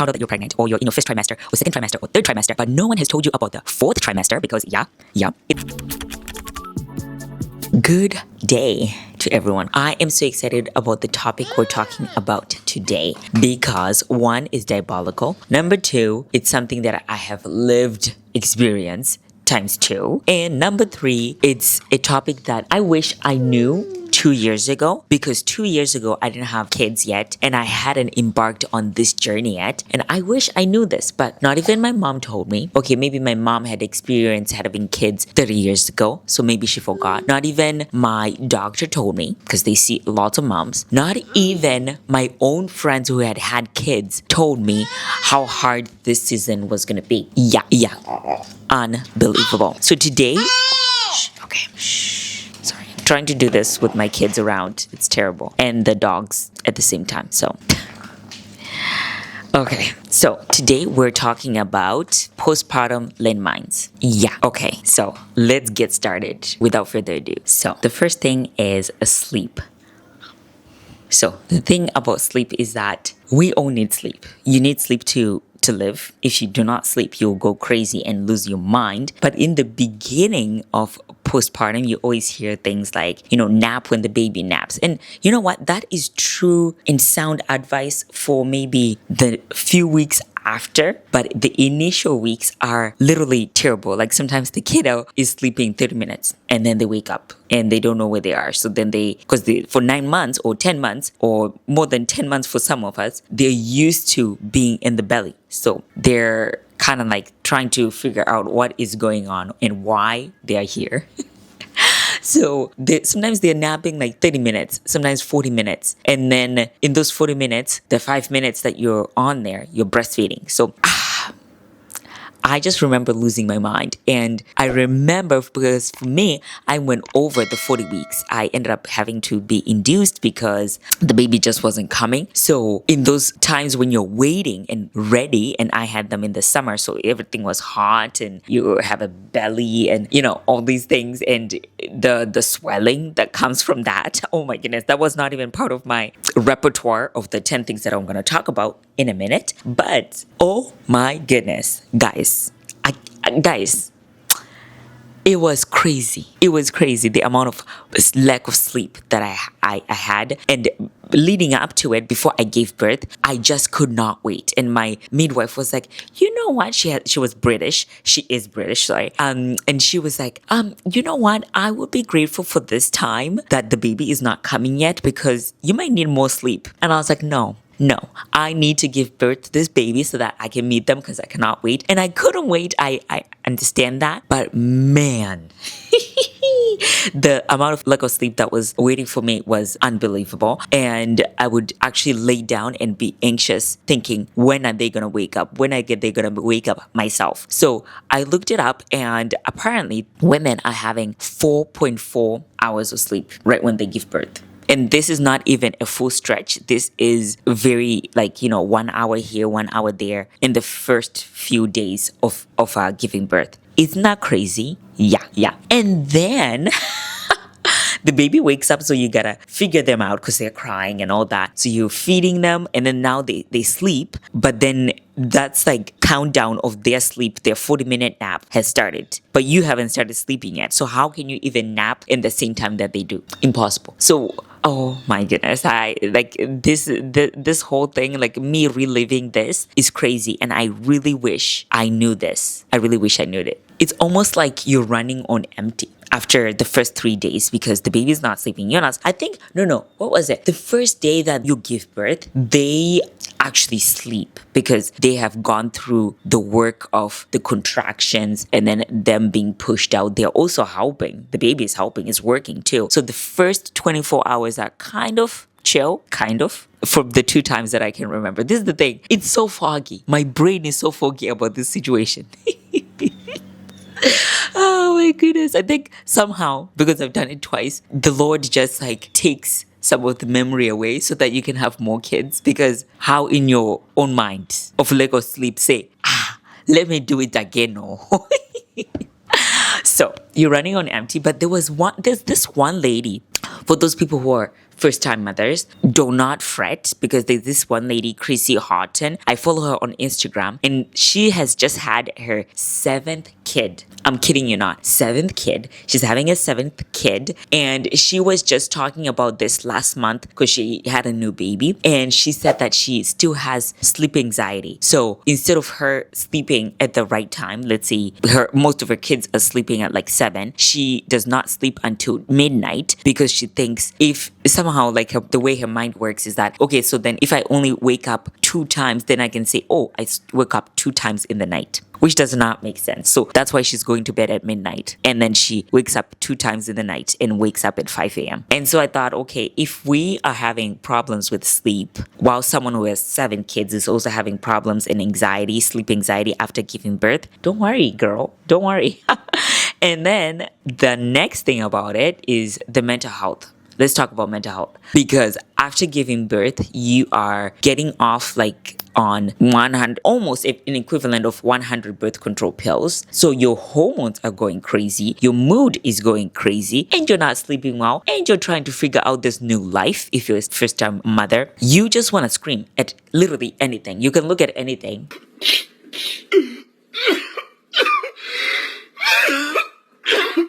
found out that you're pregnant, or you're in your first trimester, or second trimester, or third trimester, but no one has told you about the fourth trimester because, Good day to everyone. I am so excited about the topic we're talking about today because one is diabolical. Number two, it's something that I have lived experience times two. And number three, it's a topic that I wish I knew 2 years ago, because 2 years ago I didn't have kids yet and I hadn't embarked on this journey yet, and I wish I knew this, but not even my mom told me. Okay, maybe my mom had experience having kids 30 years ago, so maybe she forgot. Not even my doctor told me, because they see lots of moms. Not even my own friends who had had kids told me how hard this season was gonna be. Yeah, unbelievable. So today, sorry, I'm trying to do this with my kids around. It's terrible. And the dogs at the same time. So, okay. So today we're talking about postpartum landmines. Yeah. Okay. So let's get started without further ado. So the first thing is sleep. So the thing about sleep is that we all need sleep. You need sleep to live. If you do not sleep, you'll go crazy and lose your mind. But in the beginning of postpartum, you always hear things like, nap when the baby naps. And you know what? That is true and sound advice for maybe the few weeks after, but the initial weeks are literally terrible. Like sometimes the kiddo is sleeping 30 minutes and then they wake up and they don't know where they are. So then for 9 months or 10 months or more than 10 months for some of us, they're used to being in the belly. So they're kind of like trying to figure out what is going on and why they are here. So sometimes they're napping like 30 minutes, sometimes 40 minutes. And then in those 40 minutes, the 5 minutes that you're on there, you're breastfeeding. So I just remember losing my mind. And I remember because for me, I went over the 40 weeks. I ended up having to be induced because the baby just wasn't coming. So in those times when you're waiting and ready, and I had them in the summer, so everything was hot and you have a belly and, all these things and the swelling that comes from that. Oh my goodness, that was not even part of my repertoire of the 10 things that I'm going to talk about in a minute. But oh my goodness, guys, it was crazy. It was crazy, the amount of lack of sleep that I had. And leading up to it, before I gave birth, I just could not wait. And my midwife was like, you know what? She was British. She is British, sorry. And she was like, you know what? I would be grateful for this time that the baby is not coming yet because you might need more sleep. And I was like, no, I need to give birth to this baby so that I can meet them because I cannot wait. And I couldn't wait. I understand that. But man, the amount of lack of sleep that was waiting for me was unbelievable. And I would actually lay down and be anxious thinking, when are they going to wake up? When are they going to wake up myself? So I looked it up, and apparently women are having 4.4 hours of sleep right when they give birth. And this is not even a full stretch. This is very 1 hour here, 1 hour there in the first few days of giving birth. Isn't that crazy? Yeah. And then the baby wakes up, so you gotta figure them out because they're crying and all that. So you're feeding them, and then now they sleep. But then that's like countdown of their sleep. Their 40-minute nap has started, but you haven't started sleeping yet. So how can you even nap in the same time that they do? Impossible. So oh my goodness, I like this whole thing, like me reliving this is crazy. And I really wish I knew this. I really wish I knew it. It's almost like you're running on empty after the first 3 days because the baby's not sleeping. You're not. I think, no. What was it? The first day that you give birth, they actually sleep because they have gone through the work of the contractions and then them being pushed out. They're also helping. The baby is helping, is working too. So the first 24 hours are kind of chill, for the 2 times that I can remember. This is the thing. It's so foggy. My brain is so foggy about this situation. Oh my goodness. I think somehow, because I've done it twice, the Lord just takes some of the memory away so that you can have more kids. Because how in your own mind of lack of sleep say, let me do it again. No. So you're running on empty. But there's this one lady, for those people who are first time mothers, do not fret because there's this one lady, Chrissy Horton. I follow her on Instagram and she has just had her 7th kid. I'm kidding you not. 7th kid. She's having a 7th kid. And she was just talking about this last month because she had a new baby. And she said that she still has sleep anxiety. So instead of her sleeping at the right time, let's say most of her kids are sleeping at like 7, she does not sleep until midnight because she thinks if somehow like the way her mind works is that, okay, so then if I only wake up 2 times, then I can say, oh, I woke up 2 times in the night, which does not make sense. So that's why she's going to bed at midnight. And then she wakes up 2 times in the night and wakes up at 5 a.m. And so I thought, okay, if we are having problems with sleep, while someone who has 7 kids is also having problems in anxiety, sleep anxiety after giving birth, don't worry, girl. Don't worry. And then the next thing about it is the mental health. Let's talk about mental health. Because after giving birth, you are getting off like on 100, almost an equivalent of 100 birth control pills. So your hormones are going crazy, your mood is going crazy, and you're not sleeping well, and you're trying to figure out this new life. If you're a first-time mother, you just want to scream at literally anything. You can look at anything.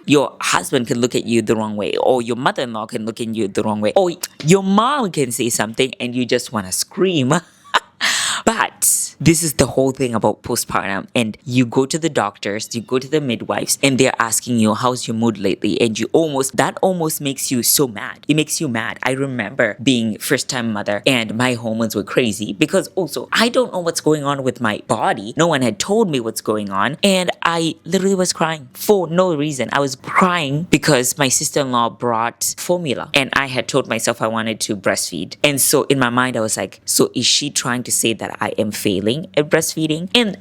Your husband can look at you the wrong way, or your mother-in-law can look at you the wrong way, or your mom can say something and you just want to scream. But this is the whole thing about postpartum, and you go to the doctors, you go to the midwives, and they're asking you, how's your mood lately? And that almost makes you so mad. It makes you mad. I remember being first time mother and my hormones were crazy because also I don't know what's going on with my body. No one had told me what's going on. And I literally was crying for no reason. I was crying because my sister-in-law brought formula and I had told myself I wanted to breastfeed. And so in my mind, I was like, so is she trying to say that I am failing at breastfeeding? And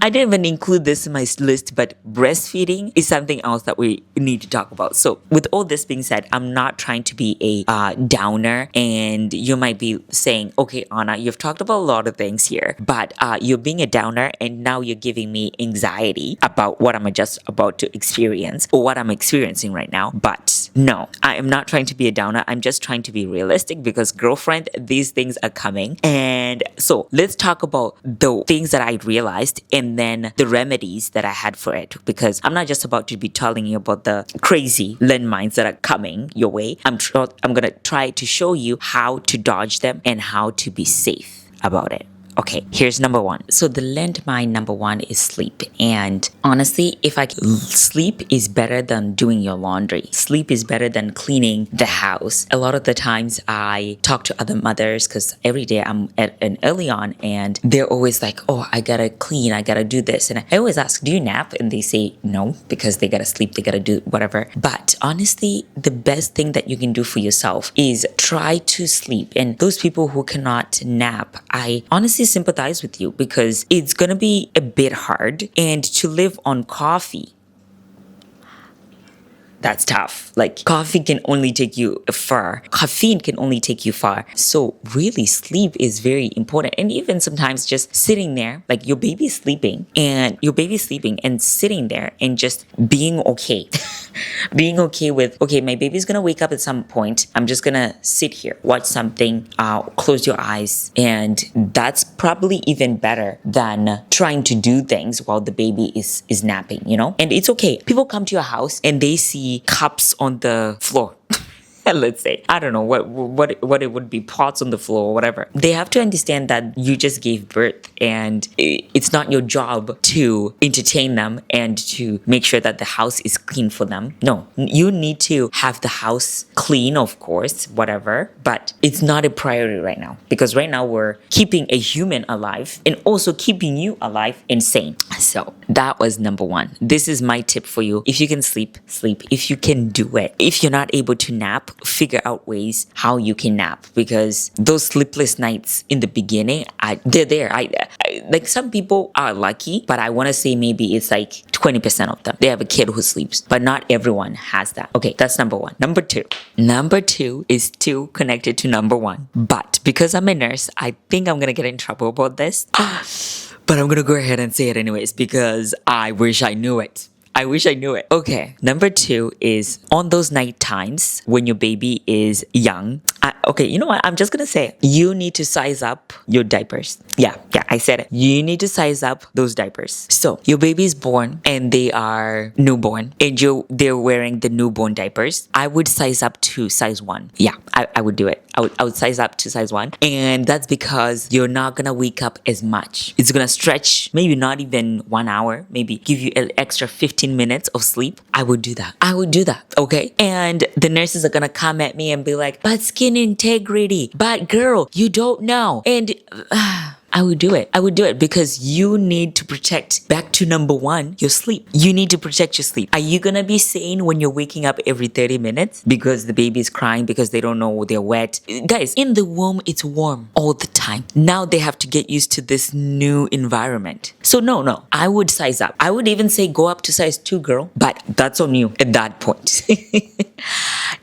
I didn't even include this in my list, but breastfeeding is something else that we need to talk about. So with all this being said, I'm not trying to be a downer, and you might be saying, okay, Anna, you've talked about a lot of things here, but you're being a downer and now you're giving me anxiety about what I'm just about to experience or what I'm experiencing right now. But no, I am not trying to be a downer. I'm just trying to be realistic because, girlfriend, these things are coming. And so let's talk about the things that I realized and then the remedies that I had for it, because I'm not just about to be telling you about the crazy landmines that are coming your way. I'm going to try to show you how to dodge them and how to be safe about it. Okay, here's number 1. So the landmine number 1 is sleep. And honestly, sleep is better than doing your laundry. Sleep is better than cleaning the house. A lot of the times I talk to other mothers because every day I'm at an early on and they're always like, oh, I gotta clean, I gotta do this. And I always ask, do you nap? And they say no, because they gotta sleep, they gotta do whatever. But honestly, the best thing that you can do for yourself is try to sleep. And those people who cannot nap, I honestly sympathize with you because it's gonna be a bit hard, and to live on coffee, that's tough. Like, coffee can only take you far. Caffeine can only take you far. So really, sleep is very important. And even sometimes just sitting there, like your baby's sleeping and sitting there and just being okay. Being okay with, okay, my baby's gonna wake up at some point. I'm just gonna sit here, watch something, close your eyes. And that's probably even better than trying to do things while the baby is napping, you know? And it's okay. People come to your house and they see cups on the floor. Let's say, I don't know what it would be, pots on the floor or whatever. They have to understand that you just gave birth and it's not your job to entertain them and to make sure that the house is clean for them. No, you need to have the house clean, of course, whatever, but it's not a priority right now because right now we're keeping a human alive and also keeping you alive and sane. So that was number 1. This is my tip for you. If you can sleep. If you can do it. If you're not able to nap, figure out ways how you can nap, because those sleepless nights in the beginning, they're there. Like, some people are lucky, but I want to say maybe it's like 20% of them. They have a kid who sleeps, but not everyone has that. Okay, that's number 1. Number 2 is still connected to number 1, but because I'm a nurse, I think I'm gonna get in trouble about this. But I'm gonna go ahead and say it anyways because I wish I knew it. Okay, number 2 is on those night times when your baby is young, Okay, you know what? I'm just gonna say you need to size up your diapers. Yeah, I said it. You need to size up those diapers. So your baby's born and they are newborn and they're wearing the newborn diapers. I would size up to size 1. Yeah, I would do it. I would size up to size 1. And that's because you're not gonna wake up as much. It's gonna stretch maybe not even 1 hour, maybe give you an extra 15 minutes of sleep. I would do that. Okay? And the nurses are gonna come at me and be like, but skin integrity, but girl, you don't know. And I would do it because you need to protect, back to number 1, your sleep. You need to protect your sleep. Are you gonna be sane when you're waking up every 30 minutes because the baby is crying because they don't know they're wet? Guys, in the womb, it's warm all the time. Now they have to get used to this new environment. So no, I would size up. I would even say go up to size 2, girl, but that's on you at that point.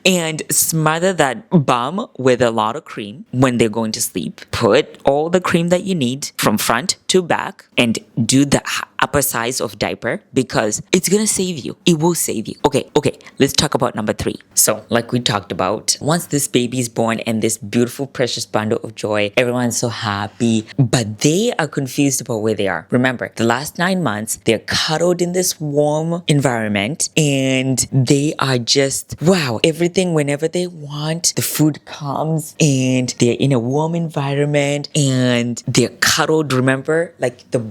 And smother that bum with a lot of cream when they're going to sleep. Put all the cream that you need from front to back and do the upper size of diaper because it's gonna save you. It will save you. Okay, let's talk about number 3. So like we talked about, once this baby is born and this beautiful precious bundle of joy, everyone's so happy, but they are confused about where they are. Remember, the last 9 months, they're cuddled in this warm environment and they are just, wow, everything whenever they want, the food comes and they're in a warm environment and they're cuddled. Remember, like the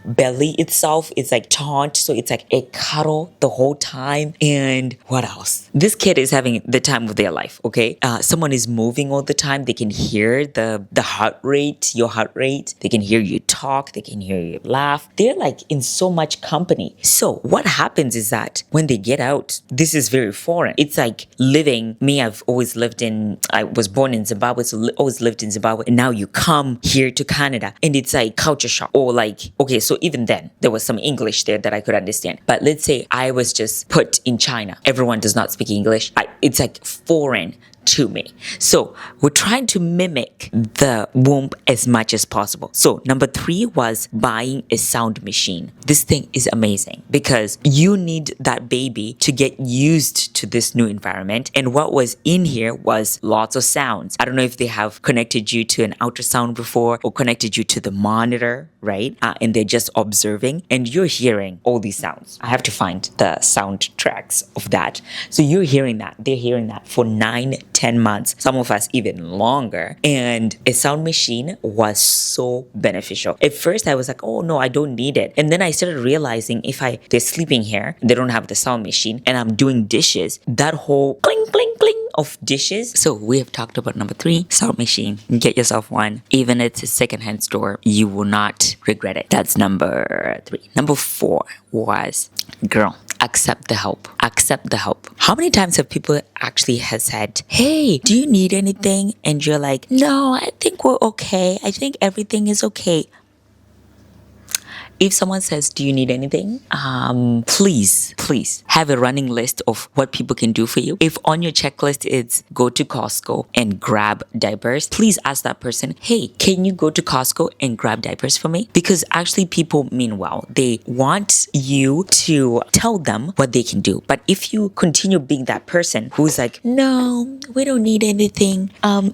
belly itself is like taut, so it's like a cuddle the whole time. And what else? This kid is having the time of their life. Okay, someone is moving all the time. They can hear the heart rate, your heart rate. They can hear you talk. They can hear you laugh. They're like in so much company. So what happens is that when they get out, this is very foreign. It's like living. Me, I was born in Zimbabwe, so always lived in Zimbabwe, and now you come here to Canada, and it's like culture shock. Or like, okay, so even then, there was some English there that I could understand. But let's say I was just put in China. Everyone does not speak English. It's like foreign to me. So we're trying to mimic the womb as much as possible. So number 3 was buying a sound machine. This thing is amazing because you need that baby to get used to this new environment. And what was in here was lots of sounds. I don't know if they have connected you to an ultrasound before or connected you to the monitor, right? And they're just observing and you're hearing all these sounds. I have to find the soundtracks of that. So you're hearing that. They're hearing that for 9-10 months, some of us even longer. And a sound machine was so beneficial. At first I was like, oh no, I don't need it. And then I started realizing they're sleeping here, they don't have the sound machine, and I'm doing dishes, that whole cling, cling, cling of dishes. So we have talked about number 3, sound machine. Get yourself one. Even if it's a secondhand store, you will not regret it. That's number 3. Number 4 was, girl, accept the help. Accept the help. How many times have people actually has said, hey, do you need anything? And you're like, no, I think we're okay. I think everything is okay. If someone says, do you need anything? Please have a running list of what people can do for you. If on your checklist it's go to Costco and grab diapers, please ask that person, hey, can you go to Costco and grab diapers for me? Because actually people mean well. They want you to tell them what they can do. But if you continue being that person who's like, no, we don't need anything.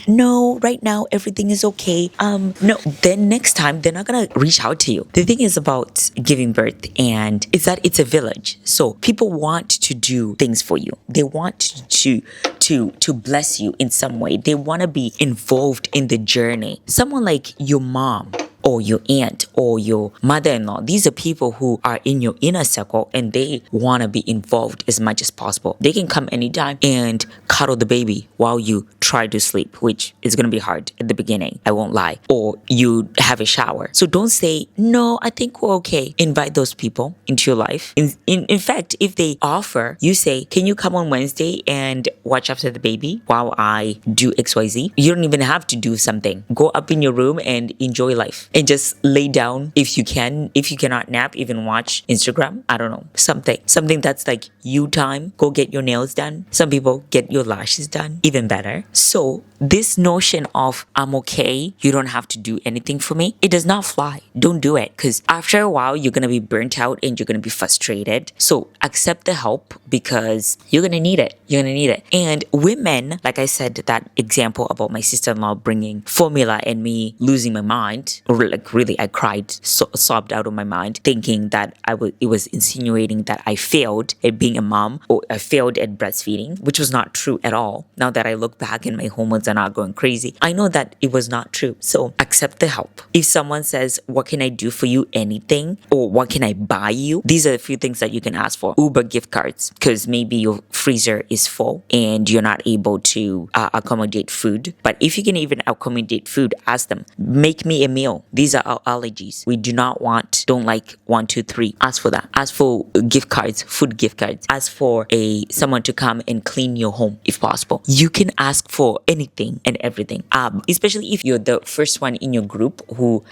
No, right now everything is okay. No, then next time they're not gonna reach out to you. The thing is about giving birth and is that it's a village. So people want to do things for you. They want to bless you in some way. They want to be involved in the journey. Someone like your mom or your aunt or your mother-in-law, these are people who are in your inner circle and they want to be involved as much as possible. They can come anytime and cuddle the baby while you try to sleep, which is going to be hard at the beginning, I won't lie. Or you have a shower. So don't say, no, I think we're okay. Invite those people into your life. In fact, if they offer, you say, can you come on Wednesday and watch after the baby while I do XYZ? You don't even have to do something. Go up in your room and enjoy life. And just lay down if you can. If you cannot nap, even watch Instagram. I don't know. Something that's like you time. Go get your nails done. Some people get your lashes done. Even better. So this notion of I'm okay, you don't have to do anything for me, it does not fly. Don't do it, because after a while you're gonna be burnt out and you're gonna be frustrated. So accept the help, because you're gonna need it. You're gonna need it. And women, like I said, that example about my sister-in-law bringing formula and me losing my mind, or like really I cried, sobbed out of my mind, thinking that it was insinuating that I failed at being a mom, or I failed at breastfeeding, which was not true at all. Now that I look back and my hormones are not going crazy, I know that it was not true. So accept the help. If someone says, what can I do for you? Anything, or what can I buy you? These are a few things that you can ask for. Uber gift cards, because maybe your freezer is full and you're not able to accommodate food. But if you can even accommodate food, ask them, make me a meal. These are our allergies. We don't like 1, 2, 3. Ask for that. Ask for gift cards, food gift cards. Ask for someone to come and clean your home if possible. You can ask for anything and everything. Especially if you're the first one in your group who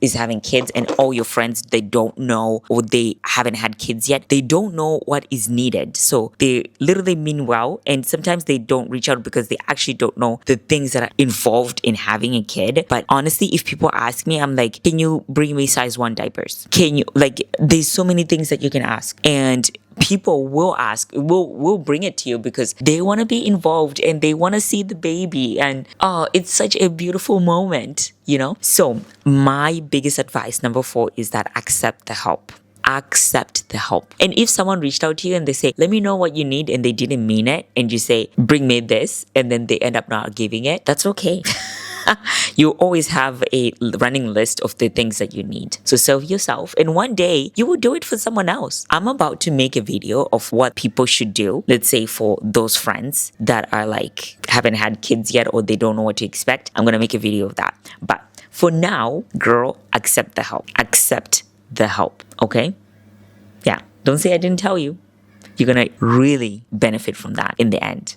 is having kids, and all your friends, they don't know, or they haven't had kids yet. They don't know what is needed. So they literally mean well, and sometimes they don't reach out because they actually don't know the things that are involved in having a kid. But honestly, if people ask me, I'm like, can you bring me size 1 diapers? Can you, like, there's so many things that you can ask. And people will ask, will bring it to you because they want to be involved and they want to see the baby, and it's such a beautiful moment, you know? So my biggest advice, number 4, is that accept the help. Accept the help. And if someone reached out to you and they say, let me know what you need, and they didn't mean it, and you say, bring me this, and then they end up not giving it, that's okay. You always have a running list of the things that you need. So serve yourself, and one day you will do it for someone else. I'm about to make a video of what people should do. Let's say for those friends that are like, haven't had kids yet, or they don't know what to expect. I'm going to make a video of that. But for now, girl, accept the help. Accept the help. Okay? Yeah. Don't say I didn't tell you. You're going to really benefit from that in the end.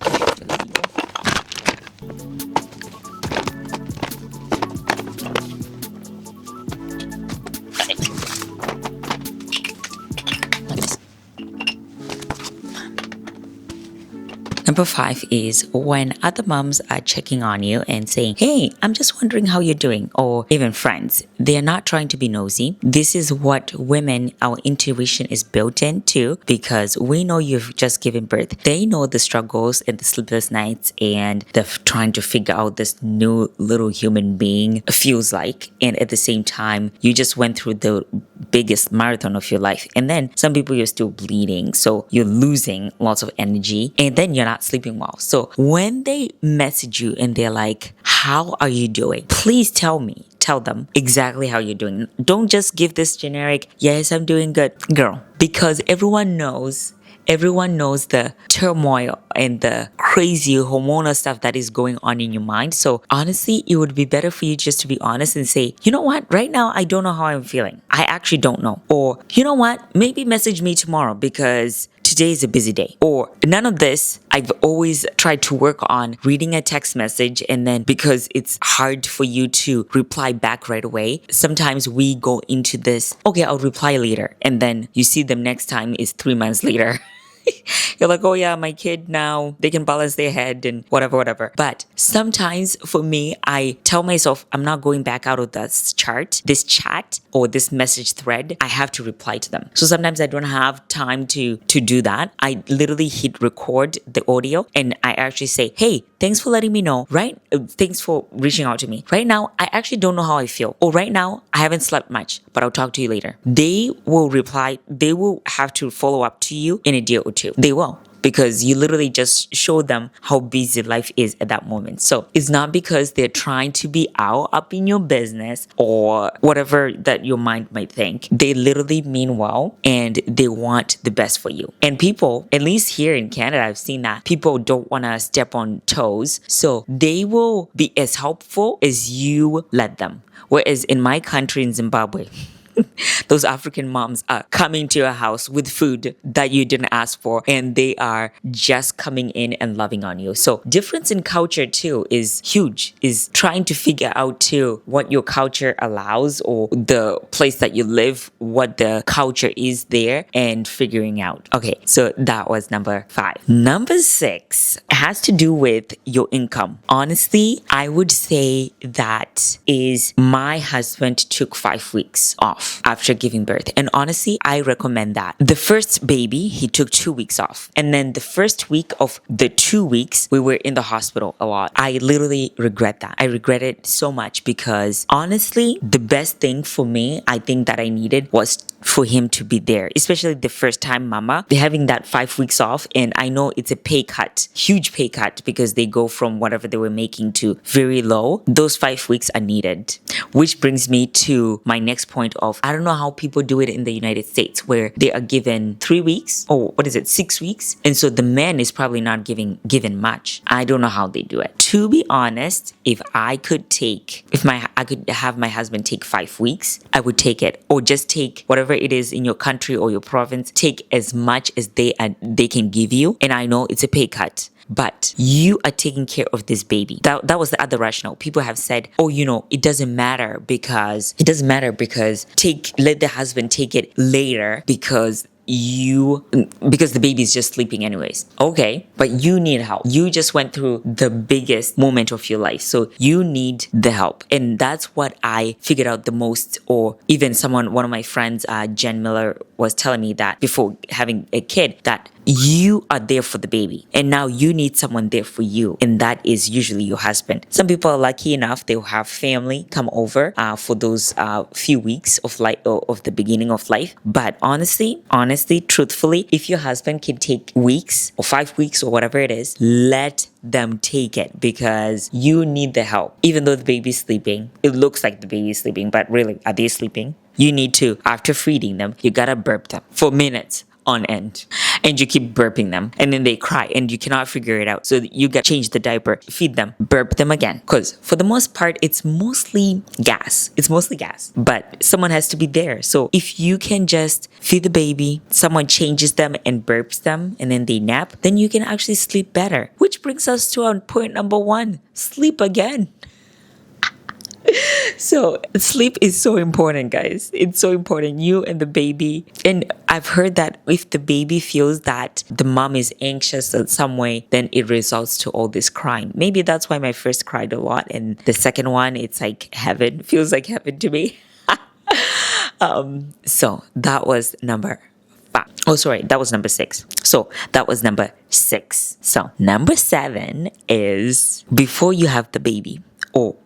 Number 5 is when other moms are checking on you and saying, hey, I'm just wondering how you're doing, or even friends. They are not trying to be nosy. This is what women, our intuition is built into, because we know you've just given birth. They know the struggles and the sleepless nights and the trying to figure out this new little human being feels like. And at the same time, you just went through the biggest marathon of your life. And then some people, you're still bleeding. So you're losing lots of energy, and then you're not sleeping well. So when they message you and they're like, how are you doing? Please tell them exactly how you're doing. Don't just give this generic, yes, I'm doing good, girl, because everyone knows the turmoil and the crazy hormonal stuff that is going on in your mind. So honestly, it would be better for you just to be honest and say, you know what, right now, I don't know how I'm feeling. I actually don't know. Or, you know what, maybe message me tomorrow because today is a busy day. Or none of this. I've always tried to work on reading a text message, and then because it's hard for you to reply back right away, sometimes we go into this, okay, I'll reply later. And then you see them next time is 3 months later. You're like, oh yeah, my kid now, they can balance their head and whatever. But sometimes for me, I tell myself, I'm not going back out of this chat, or this message thread. I have to reply to them. So sometimes I don't have time to do that. I literally hit record the audio, and I actually say, hey, thanks for letting me know, right? Thanks for reaching out to me. Right now, I actually don't know how I feel. Or right now, I haven't slept much, but I'll talk to you later. They will reply. They will have to follow up to you in a day or two. They will. Because you literally just show them how busy life is at that moment. So it's not because they're trying to be up in your business or whatever that your mind might think. They literally mean well, and they want the best for you. And people, at least here in Canada, I've seen that people don't want to step on toes. So they will be as helpful as you let them. Whereas in my country, in Zimbabwe, Those African moms are coming to your house with food that you didn't ask for, and they are just coming in and loving on you. So difference in culture too is huge, is trying to figure out too what your culture allows, or the place that you live, what the culture is there, and figuring out. Okay, so that was number 5. Number 6 has to do with your income. Honestly, I would say that is my husband took 5 weeks off after giving birth. And honestly, I recommend that. The first baby, he took 2 weeks off. And then the first week of the 2 weeks, we were in the hospital a lot. I literally regret that. I regret it so much because honestly, the best thing for me, I think that I needed was for him to be there, especially the first time mama. They're having that 5 weeks off, and I know it's a pay cut, huge pay cut, because they go from whatever they were making to very low. Those 5 weeks are needed, which brings me to my next point of, I don't know how people do it in the United States, where they are given 3 weeks, or 6 weeks, and so the man is probably not given much. I don't know how they do it. To be honest, if I could have my husband take 5 weeks, I would take it, or just take whatever it is in your country or your province. Take as much as they can give you, and I know it's a pay cut, but you are taking care of this baby. That was the other rationale. People have said, oh, it doesn't matter because let the husband take it later because the baby is just sleeping anyways. Okay, but you need help. You just went through the biggest moment of your life, so you need the help. And that's what I figured out the most. Or even one of my friends, Jen Miller, was telling me that before having a kid, that you are there for the baby, and now you need someone there for you, and that is usually your husband. Some people are lucky enough, they'll have family come over for those few weeks of life, of the beginning of life. But honestly, truthfully, if your husband can take weeks or 5 weeks or whatever it is, let them take it, because you need the help. Even though the baby's sleeping, it looks like the baby's sleeping, but really, are they sleeping? You need to, after feeding them, you gotta burp them for minutes on end, and you keep burping them, and then they cry and you cannot figure it out, so you got change the diaper, feed them, burp them again, because for the most part it's mostly gas, but someone has to be there. So if you can just feed the baby, someone changes them and burps them, and then they nap, then you can actually sleep better. Which brings us to our point number 1: sleep again. So sleep is so important, guys. It's so important. You and the baby. And I've heard that if the baby feels that the mom is anxious in some way, then it results to all this crying. Maybe that's why my first cried a lot, and the second one, it's like heaven. Feels like heaven to me. So that was number 5. Oh, sorry, that was number 6. So that was number 6. So number 7 is before you have the baby, or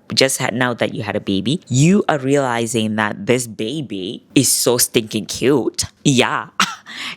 now that you had a baby, you are realizing that this baby is so stinking cute. Yeah.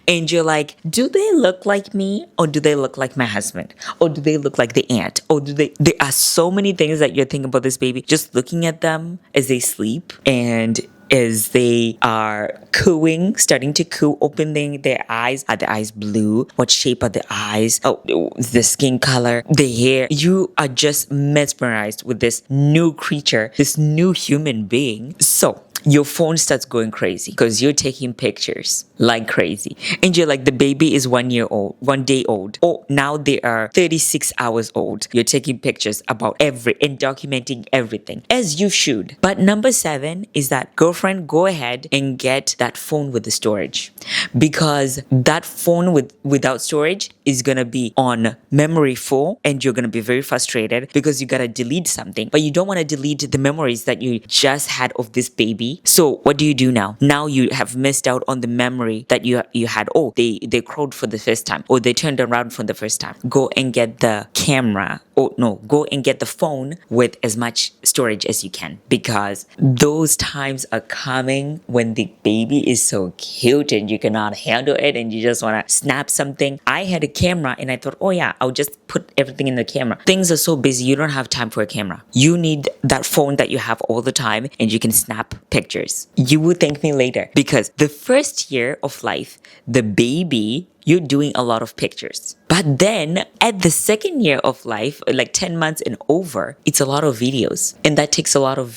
And you're like, do they look like me, or do they look like my husband, or do they look like the aunt, or there are so many things that you're thinking about this baby, just looking at them as they sleep, and as they are cooing, starting to coo, opening their eyes. Are the eyes blue? What shape are the eyes? Oh, the skin color, the hair. You are just mesmerized with this new creature, this new human being. So your phone starts going crazy because you're taking pictures like crazy. And you're like, the baby is 1 day old. Oh, now they are 36 hours old. You're taking pictures about and documenting everything, as you should. But number 7 is that, girlfriend, go ahead and get that phone with the storage, because that phone without storage is going to be on memory full, and you're going to be very frustrated because you got to delete something, but you don't want to delete the memories that you just had of this baby. So what do you do now? Now you have missed out on the memory that you had. Oh, they crowed for the first time, or they turned around for the first time. Go and get the camera. Oh no, go and get the phone with as much storage as you can, because those times are coming when the baby is so cute and you cannot handle it and you just want to snap something. I had a camera and I thought, oh yeah, I'll just put everything in the camera. Things are so busy, you don't have time for a camera. You need that phone that you have all the time, and you can snap pictures pictures. You will thank me later because the first year of life, the baby, you're doing a lot of pictures. But then at the second year of life, like 10 months and over, it's a lot of videos. And that takes a lot of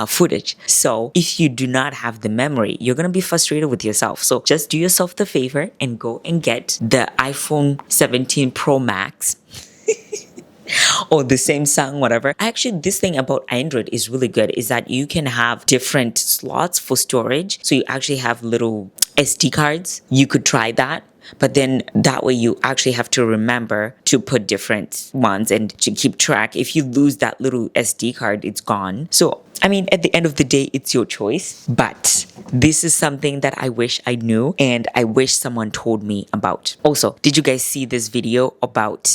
footage. So if you do not have the memory, you're going to be frustrated with yourself. So just do yourself the favor and go and get the iPhone 17 Pro Max. Or the Samsung, whatever. Actually, this thing about Android is really good is that you can have different slots for storage. So you actually have little SD cards. You could try that. But then that way you actually have to remember to put different ones and to keep track. If you lose that little SD card, it's gone. So, I mean, at the end of the day, it's your choice. But this is something that I wish I knew and I wish someone told me about. Also, did you guys see this video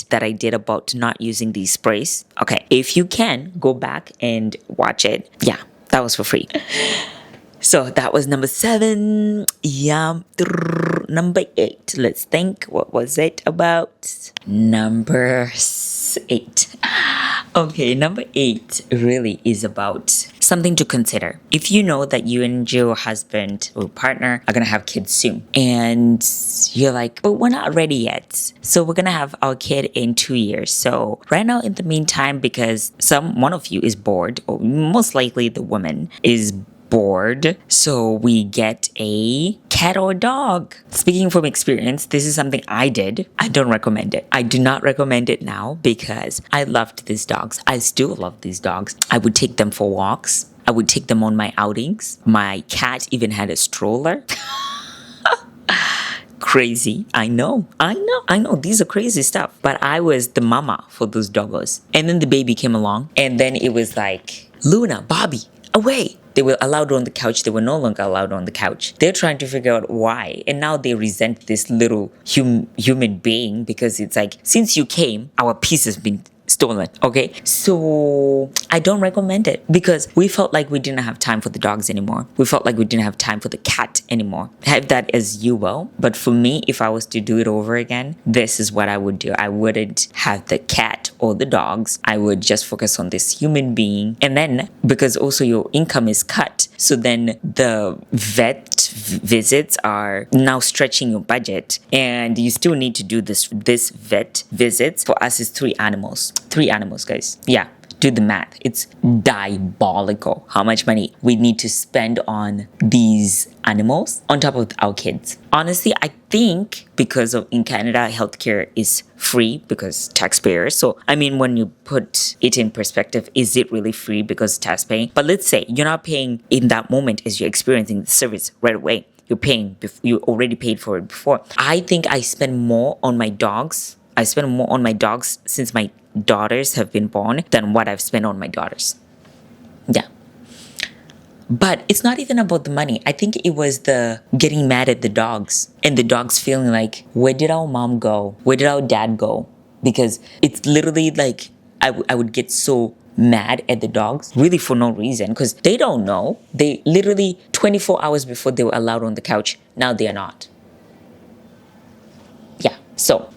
that I did about not using these sprays? Okay, if you can, go back and watch it. Yeah, that was for free. So that was number 7. Yeah. Number 8. Let's think. What was it about? Number 8. Okay, number 8 really is about something to consider. If you know that you and your husband or partner are gonna have kids soon, and you're like, but we're not ready yet. So we're gonna have our kid in 2 years. So right now, in the meantime, because one of you is bored, or most likely the woman is bored, so we get a cat or dog. Speaking from experience, this is something I did. I don't recommend it. I do not recommend it now because I loved these dogs. I still love these dogs. I would take them for walks. I would take them on my outings. My cat even had a stroller. Crazy. I know. These are crazy stuff. But I was the mama for those doggos. And then the baby came along. And then it was like, Luna, Bobby, away. They were allowed on the couch. They were no longer allowed on the couch. They're trying to figure out why. And now they resent this little human being because it's like, since you came, our peace has been stolen. Okay, so I don't recommend it because we felt like we didn't have time for the dogs anymore. We felt like we didn't have time for the cat anymore. Have that as you will, but for me, if I was to do it over again, this is what I would do. I wouldn't have the cat or the dogs. I would just focus on this human being. And then because also your income is cut, so then the vet visits are now stretching your budget, and you still need to do this vet visits. For us, it's 3 animals. 3 animals, guys. Yeah, do the math. It's diabolical how much money we need to spend on these animals on top of our kids. Honestly, I think because of in Canada, healthcare is free because taxpayers. So, I mean, when you put it in perspective, is it really free because taxpaying? But let's say you're not paying in that moment as you're experiencing the service right away. You're paying, you already paid for it before. I think I spend more on my dogs. I spend more on my dogs since my daughters have been born than what I've spent on my daughters. Yeah. But it's not even about the money. I think it was the getting mad at the dogs and the dogs feeling like, where did our mom go? Where did our dad go? Because it's literally like, I would get so mad at the dogs really for no reason because they don't know. They literally 24 hours before they were allowed on the couch. Now they are not. Yeah. So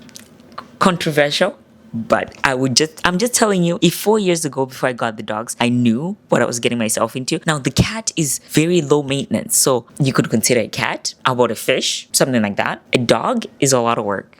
controversial. But I'm just telling you, if 4 years ago before I got the dogs, I knew what I was getting myself into. Now the cat is very low maintenance. So you could consider a cat, how about a fish, something like that. A dog is a lot of work.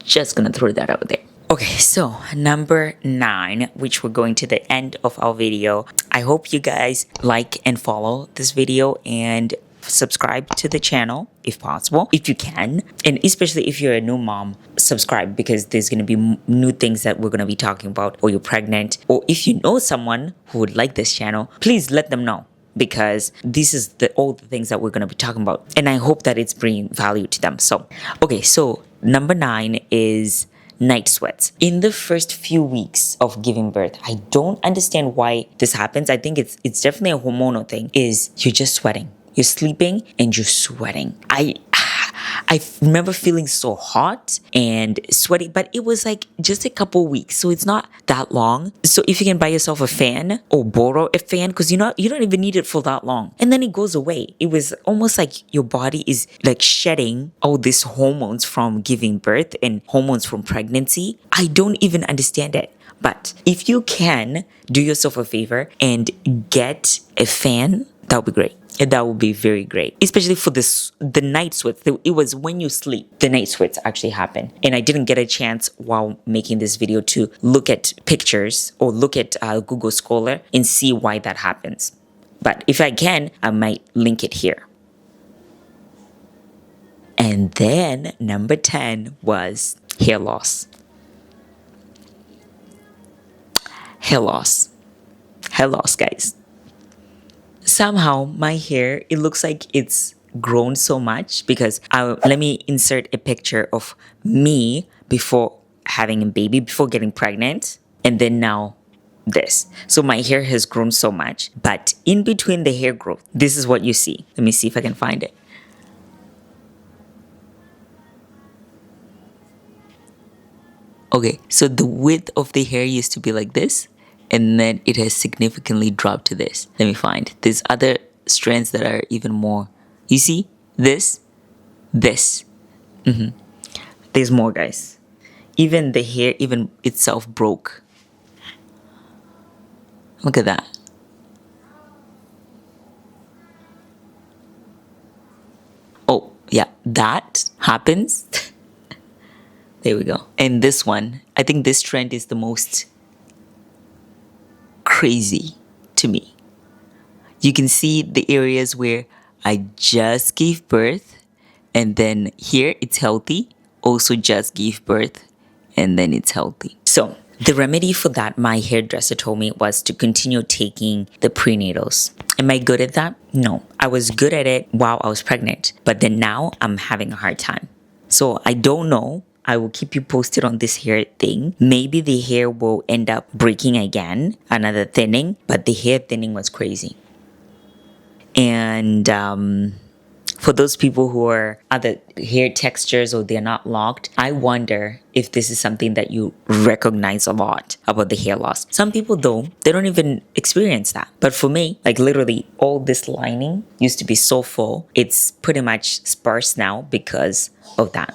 Just gonna throw that out there. Okay, so number 9, which we're going to the end of our video. I hope you guys like and follow this video and subscribe to the channel if possible, if you can. And especially if you're a new mom, subscribe because there's going to be new things that we're going to be talking about, or you're pregnant, or if you know someone who would like this channel, please let them know because this is all the things that we're going to be talking about. And I hope that it's bringing value to them. So, okay, so number 9 is night sweats. In the first few weeks of giving birth, I don't understand why this happens. I think it's definitely a hormonal thing, is you're just sweating. You're sleeping and you're sweating. I remember feeling so hot and sweaty, but it was like just a couple weeks, so it's not that long. So if you can buy yourself a fan or borrow a fan, because you don't even need it for that long, and then it goes away. It was almost like your body is like shedding all these hormones from giving birth and hormones from pregnancy. I don't even understand it. But if you can, do yourself a favor and get a fan, that would be great. That would be very great, especially for the night sweats. It was when you sleep, the night sweats actually happen. And I didn't get a chance while making this video to look at pictures or look at Google Scholar and see why that happens. But if I can, I might link it here. And then number 10 was hair loss. Hair loss. Hair loss, guys. Somehow my hair, it looks like it's grown so much because let me insert a picture of me before having a baby, before getting pregnant, and then now this. So my hair has grown so much, but in between the hair growth, this is what you see. Let me see if I can find it. Okay, so the width of the hair used to be like this, and then it has significantly dropped to this. Let me find. There's other strands that are even more. You see? This. There's more, guys. Even the hair, even itself broke. Look at that. Oh, yeah, that happens. There we go. And this one, I think this trend is the most crazy to me. You can see the areas where I just gave birth, and then here it's healthy. Also just gave birth, and then it's healthy. So the remedy for that, my hairdresser told me, was to continue taking the prenatals. Am I good at that? No. I was good at it while I was pregnant, but then now I'm having a hard time. So I don't know. I will keep you posted on this hair thing. Maybe the hair will end up breaking again, another thinning, but the hair thinning was crazy. And for those people who are other hair textures or they're not locked, I wonder if this is something that you recognize a lot about the hair loss. Some people though, they don't even experience that. But for me, like literally all this lining used to be so full. It's pretty much sparse now because of that.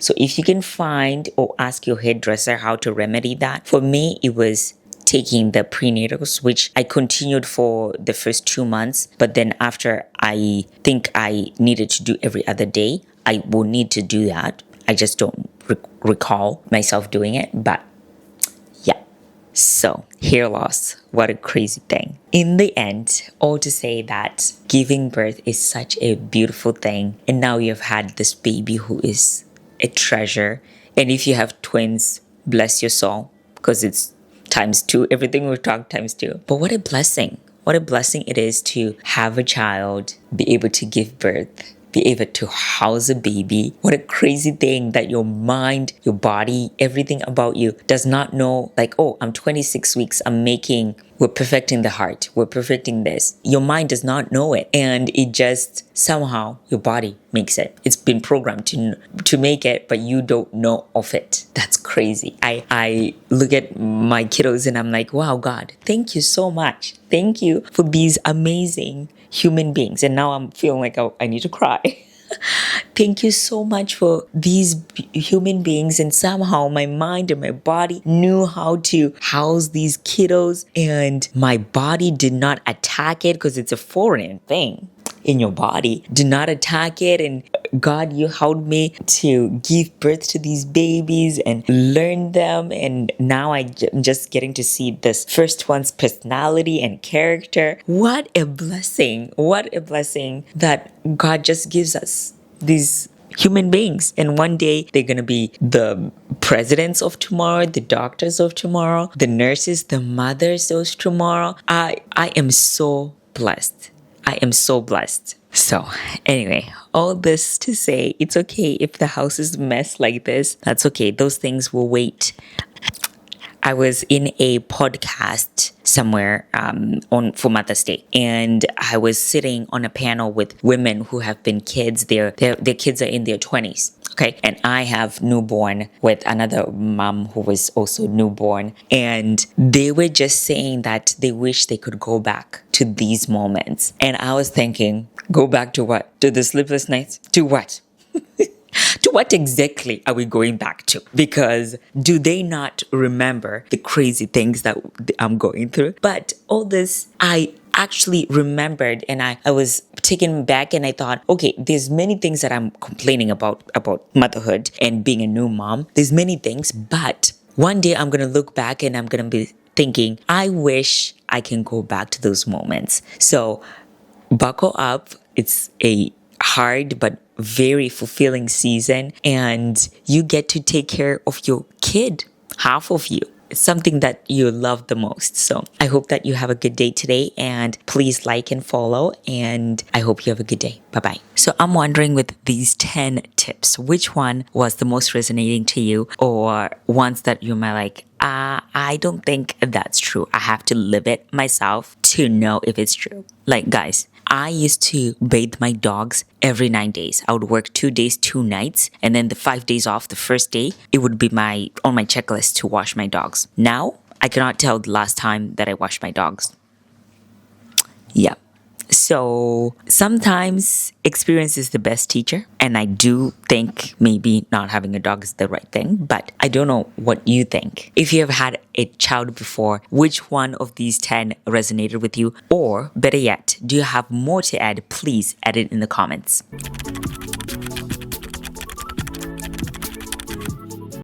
So if you can find or ask your hairdresser how to remedy that. For me, it was taking the prenatals, which I continued for the first 2 months. But then after I think I needed to do every other day, I will need to do that. I just don't recall myself doing it. But yeah. So hair loss, what a crazy thing. In the end, all to say that giving birth is such a beautiful thing. And now you've had this baby who is a treasure. And if you have twins, bless your soul, because it's ×2. Everything we've talked ×2. But what a blessing. What a blessing it is to have a child, be able to give birth, be able to house a baby. What a crazy thing that your mind, your body, everything about you does not know, like, oh, I'm 26 weeks, we're perfecting the heart, we're perfecting this. Your mind does not know it. And it just, somehow, your body makes it. It's been programmed to make it, but you don't know of it. That's crazy. I look at my kiddos and I'm like, wow, God, thank you so much. Thank you for these amazing human beings. And now I'm feeling like I need to cry. Thank you so much for these human beings. And somehow my mind and my body knew how to house these kiddos. And my body did not attack it because it's a foreign thing in your body. Do not attack it. And God, you helped me to give birth to these babies and learn them. And now I'm just getting to see this first one's personality and character. What a blessing. What a blessing that God just gives us these human beings. And one day they're going to be the presidents of tomorrow, the doctors of tomorrow, the nurses, the mothers of tomorrow. I am so blessed. I am so blessed. So anyway, all this to say, it's okay if the house is a mess like this. That's okay. Those things will wait. I was in a podcast somewhere for Mother's Day, and I was sitting on a panel with women who have been kids. Their kids are in their 20s. Okay. And I have newborn with another mom who was also newborn. And they were just saying that they wish they could go back to these moments. And I was thinking, go back to what? To the sleepless nights? To what? To what exactly are we going back to? Because do they not remember the crazy things that I'm going through? But all this, I actually remembered, and I was taken back, and I thought, okay, there's many things that I'm complaining about motherhood and being a new mom. There's many things, but one day I'm gonna look back and I'm gonna be thinking, I wish I can go back to those moments. So buckle up. It's a hard but very fulfilling season, and you get to take care of your kid, half of you. It's something that you love the most. So I hope that you have a good day today, and please like and follow, and I hope you have a good day. Bye-bye. So I'm wondering, with these 10 tips, which one was the most resonating to you, or ones that you might like, I don't think that's true. I have to live it myself to know if it's true. Like, guys, I used to bathe my dogs every 9 days. I would work 2 days, 2 nights, and then the 5 days off, the first day, it would be on my checklist to wash my dogs. Now, I cannot tell the last time that I washed my dogs. Yeah. So sometimes experience is the best teacher. And I do think maybe not having a dog is the right thing, but I don't know what you think. If you have had a child before, which one of these 10 resonated with you? Or better yet, do you have more to add? Please add it in the comments.